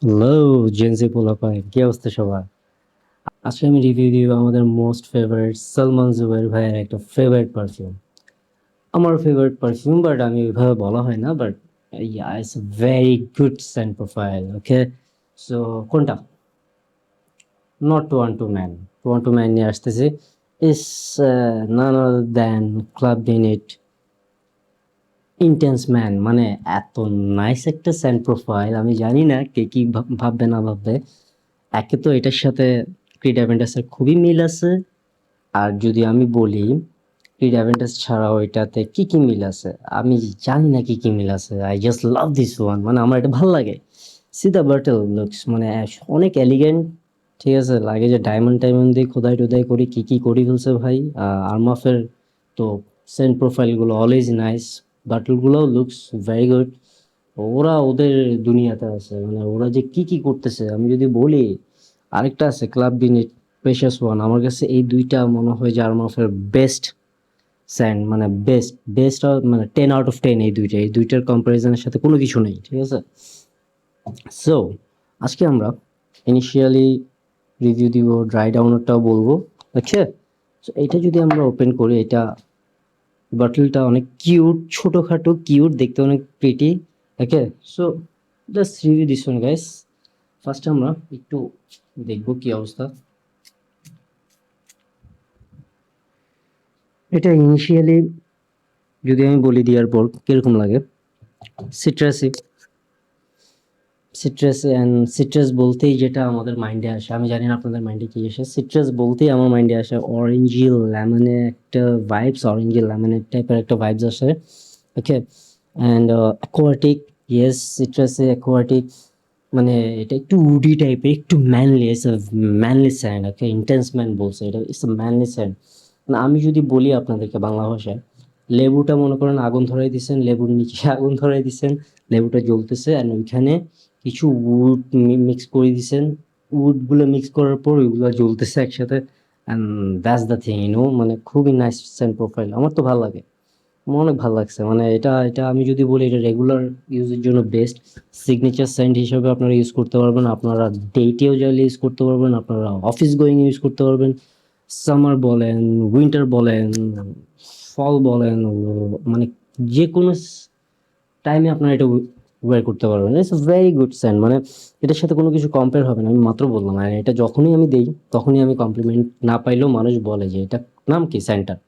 Hello Gen Z পোলাপাই, কি অবস্থা সবার? আজকে আমি রিভিউ দিব আমাদের মোস্ট ফেভারিট সালমান জুবাইর ভাইয়ের একটা ফেভারিট পারফিউম। আমার ফেভারিট পারফিউম, বাট আমি ওইভাবে বলা হয় না, but it's a very good scent profile. Okay, so কোনটা? Not to one two man নিয়ে আসতেছি। Is none other than club minute intense man. মানে এত নাইস একটা সেন্ট প্রোফাইল, আমি জানি না কে কি ভাববে না ভাববে। একে তো এটার সাথে ক্রিড অ্যাভেঞ্জার্সের খুবই মিল আছে। আর যদি আমি বলি ক্রিড অ্যাভেঞ্জার্স ছাড়াও এটাতে কি কি মিল আছে, আমি জানি না কি কি মিল আছে। I just love this one, মানে আমার এটা ভালো লাগে। সি দ্য বার্টেল লুকস, মানে অনেক এলিগেন্ট। ঠিক আছে, লাগে যে ডায়মন্ড টাইমন্ড দিয়ে খোদাই টোদাই করি কি কি করি ফেলছে ভাই। আর্মাফের তো সেন্ট প্রোফাইলগুলো অলওয়েজ নাইস, বাটলগুলোও লুকস ভেরি গুড। ওরা ওদের দুনিয়াতে আছে, মানে ওরা যে কি কি করতেছে আমি যদি বলি। আরেকটা আছে ক্লাব বিনেট প্রেশাস ওয়ান, আমার কাছে এই দুইটা মনে হয় যে আর্মাফের বেস্ট স্যান্ড, মানে বেস্ট বেস্ট, মানে 10 আউট অফ 10। এই দুইটার কম্পারিজনের সাথে কোনো কিছু নেই, ঠিক আছে। সো আজকে আমরা ইনিশিয়ালি রিভিউ দিব, ড্রাই ডাউনটাও বলবো। ওকে, সো এটা যদি আমরা ওপেন করি, এটা বটলটা অনেক কিউট, ছোটখাটো কিউট, দেখতে অনেক pretty. Okay, so just review this one guys. First আমরা একটু দেখবো কি অবস্থা। এটা ইনিশিয়ালি যদি আমি বলি দেওয়ার পর কিরকম লাগে, সিট্রাসি। সিট্রাস অ্যান্ড সিট্রাস বলতেই যেটা আমাদের মাইন্ডে আসে, আমি জানি না আপনাদের মাইন্ডে কি আসে। সিট্রাস বলতেই আমার মাইন্ডে আসে অরেঞ্জি লেমনে একটা ভাইবস, অরেঞ্জি লেমনের টাইপের একটা ভাইবস আসে। ওকে, অ্যান্ড অ্যাকোয়াটিক, ইয়েস সিট্রাসে অ্যাকোয়াটিক, মানে এটা একটু উডি টাইপের, একটু manly, it's a manly scent. Okay, intense man বলছে, এটা ইটস আ ম্যানলি স্যান্ড। না, আমি যদি বলি আপনাদেরকে বাংলা ভাষায়, লেবুটা মনে করেন আগুন ধরাই দিছেন, লেবুর নিচে আগুন ধরাই দিছেন, লেবুটা জ্বলতেছে, আর ওইখানে কিছু উড মিক্স করে দিছেন। উডগুলো মিক্স করার পর ওইগুলো জ্বলতেছে একসাথে, অ্যান্ড দ্যাটস দ্য থিং, মানে খুবই নাইস সেন্ট প্রোফাইল, আমার তো ভালো লাগে। আমার অনেক ভালো লাগছে, মানে এটা এটা আমি যদি বলি এটা রেগুলার ইউজের জন্য বেস্ট। সিগনেচার সেন্ট হিসেবে আপনারা ইউজ করতে পারবেন, আপনারা ডেটেও চাইলে ইউজ করতে পারবেন, আপনারা অফিস গোয়িং ইউজ করতে পারবেন। সামার বলেন, উইন্টার বলেন, ফল বলেন, মানে যে কোনো টাইমে আপনারা এটা ওয়্যার করতে পারবেন। ইটস ভেরি গুড সেন্ট, মানে এটার সাথে কোনো কিছু কম্পেয়ার হবে না, আমি মাত্র বললাম। আর এটা যখনই আমি দেই তখনই আমি কমপ্লিমেন্ট না পাইলেও মানুষ বলে যে এটা নাম কি সেন্টার।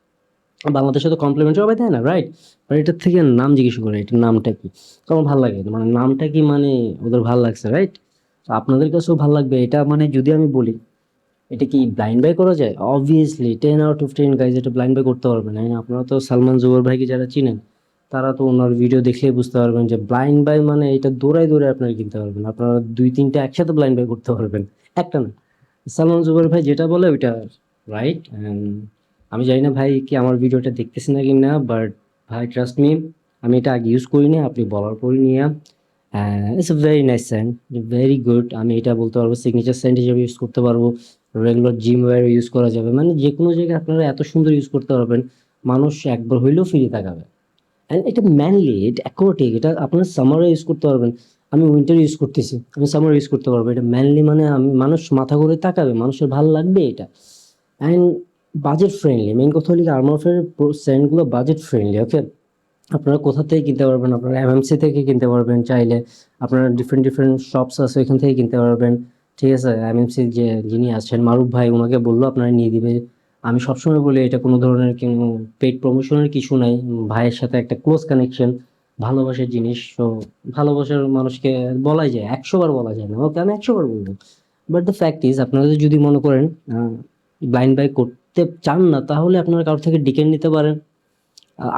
বাংলাদেশে তো কমপ্লিমেন্ট সবাই দেয় না, রাইট? বাট এটার থেকে নাম জিজ্ঞেস করে এটার নামটা কি। তো আমার ভালো লাগে, মানে নামটা কি, মানে ওদের ভালো লাগছে, রাইট? আপনাদের কাছেও ভালো লাগবে এটা। মানে যদি আমি বলি এটা কি ব্লাইন্ড বাই করা যায়, অবভিয়াসলি 10 আউট অফ 10 গাইজ, এটা ব্লাইন্ড বাই করতে পারবেন না। আপনারা তো সালমান জুবার ভাইকে যারা চিনেন, তারা তো ওনার ভিডিও দেখলেই বুঝতে পারবেন যে ব্লাইন্ড বাই মানে এটা দৌড়াই দৌড়ে আপনারা কিনতে পারবেন, আপনারা দুই তিনটা একসাথে ব্লাইন্ড বাই করতে পারবেন, একটা না। সালমান জুবার ভাই যেটা বলে ওইটা রাইট। আমি জানি না ভাই কি আমার ভিডিওটা দেখতেছেন নাকি না, বাট ভাই ট্রাস্ট মি, আমি এটা আগে ইউজ করিনি, আপনি বলার পরই নিয়ে it's a very nice scent, very good. আমি এটা বলতে পারবো সিগনেচার স্যান্ড হিসেবে ইউজ করতে পারবো, রেগুলার জিম ওয়্যার ইউজ করা যাবে, মানে যে কোনো জায়গায় আপনারা এত সুন্দর ইউজ করতে পারবেন, মানুষ একবার হইলেও ফিরে তাকাবে। অ্যান্ড এটা ম্যানলি, এটা অ্যাকোয়াটিক, এটা আপনার সামারে ইউজ করতে পারবেন। আমি উইন্টার ইউজ করতেছি, আমি সামার ইউজ করতে পারবো। এটা ম্যানলি, মানে আমি মানুষ মাথা ঘুরে তাকাবে, মানুষের ভালো লাগবে এটা। অ্যান্ড বাজেট ফ্রেন্ডলি, মেইন কথা হলো কি আর্মাফের স্যান্ডগুলো বাজেট ফ্রেন্ডলি। ওকে, আপনারা কোথা থেকে কিনতে পারবেন, আপনারা এমএমসি থেকে কিনতে পারবেন চাইলে, আপনারা ডিফারেন্ট ডিফারেন্ট শপস আছে ওইখান থেকে কিনতে পারবেন। ঠিক আছে, এমএমসি যে যিনি আছেন মারুফ ভাই, ওনাকে বললো আপনারা নিয়ে দিবে। আমি সবসময় বলি এটা কোনো ধরনের কোনো পেইড প্রমোশনের কিছু নাই, ভাইয়ের সাথে একটা ক্লোজ কানেকশন, ভালোবাসার জিনিস। তো ভালোবাসার মানুষকে বলাই যায়, 100 বার বলা যায় না, ওকে আমি 100 বার বলবো। বাট দ্য ফ্যাক্ট ইজ, আপনারা যদি মনে করেন ব্লাইন্ড বাই করতে চান না, তাহলে আপনারা কারোর থেকে ডিকেন নিতে পারেন।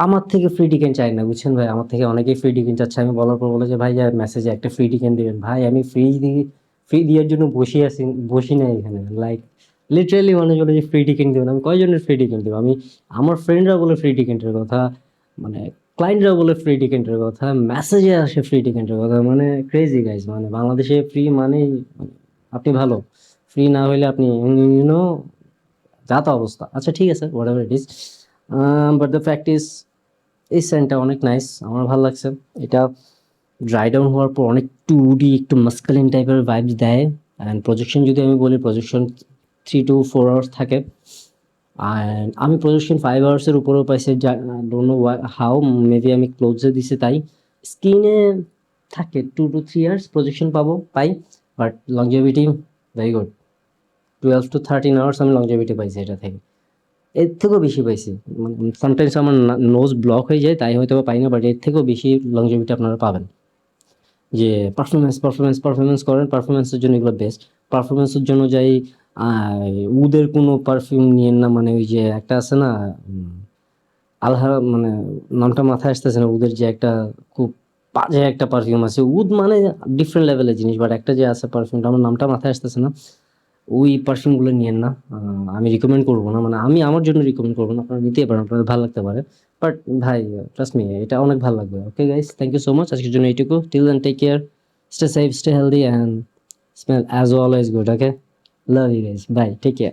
আমার থেকে ফ্রি টিকেন চাই না, বুঝছেন ভাই? আমার থেকে অনেকেই ফ্রি টিকেন চাচ্ছে, আমি বলার পর বলে যে ভাই মেসেজে একটা ফ্রি টিকেন দিবেন। ভাই আমি ফ্রি দেওয়ার জন্য বসে আছি, বসি না এখানে, লাইক লিটারালি মানুষ বলে যে ফ্রি টিকেন দেবেন, আমি কয়জনের ফ্রি টিকেন দেবো? আমি আমার ফ্রেন্ডরা বলে ফ্রি টিকেটের কথা, মানে ক্লায়েন্টরা বলে ফ্রি টিকেটের কথা, মেসেজে আসে ফ্রি টিকেটের কথা, মানে ক্রেজি গাইজ। মানে বাংলাদেশে ফ্রি মানে আপনি ভালো, ফ্রি না হইলে আপনি ইউনো যা তা অবস্থা। আচ্ছা ঠিক আছে, what ever it is, but the fact is এই সেন্টটা অনেক নাইস, আমার ভালো লাগছে এটা। ড্রাই ডাউন হওয়ার পর অনেক 2D একটু মাস্কুলিন টাইপের ভাইবস দেয়। অ্যান্ড প্রজেকশন যদি আমি বলি, প্রজেকশন 3 to 4 আওয়ার্স থাকে। অ্যান্ড আমি প্রজেকশন 5 আওয়ার্সের উপরেও পাইছি, ডোন্ট নো হাউ, মেবি আমি ক্লোজে দিছি তাই। স্ক্রিনে থাকে 2 to 3 years projection pi, but longevity very good. 12 to 13 hours আমি লংজিভিটি পাইছি এটা থেকে। এর থেকেও বেশি পাইছি। সামটাইমস আমার নোজ ব্লক হয়ে যায়, তাই হয়তো বা পাই না, বাট এর থেকেও বেশি লংজিভিটি আপনারা পাবেন। যে পারফরমেন্স করেন, পারফরমেন্সের জন্য এগুলো বেস্ট। পারফরমেন্সের জন্য যাই উদের কোনো পারফিউম নিয়েন না, মানে ওই যে একটা আছে না, আলহা, মানে নামটা মাথায় আসতেছে না, উদের যে একটা খুব বাজে একটা পারফিউম আছে। উদ মানে ডিফারেন্ট লেভেলের জিনিস, বাট একটা যে আছে পারফিউমটা, আমার নামটা মাথায় আসতেছে না, ওই পারফিউমগুলো নিয়েন না। আমি রিকমেন্ড করবো না, মানে আমি আমার জন্য রিকমেন্ড করবো না, আপনারা নিতেই পারেন, আপনাদের ভালো লাগতে পারে, বাট ভাই ট্রাস্ট মি, এটা অনেক ভালো লাগবে। Okay guys, thank you so much, আজকের জন্য এইটুকু। Till then, take care, stay safe, stay healthy, and smell as always good. Okay, love you guys, bye, take care.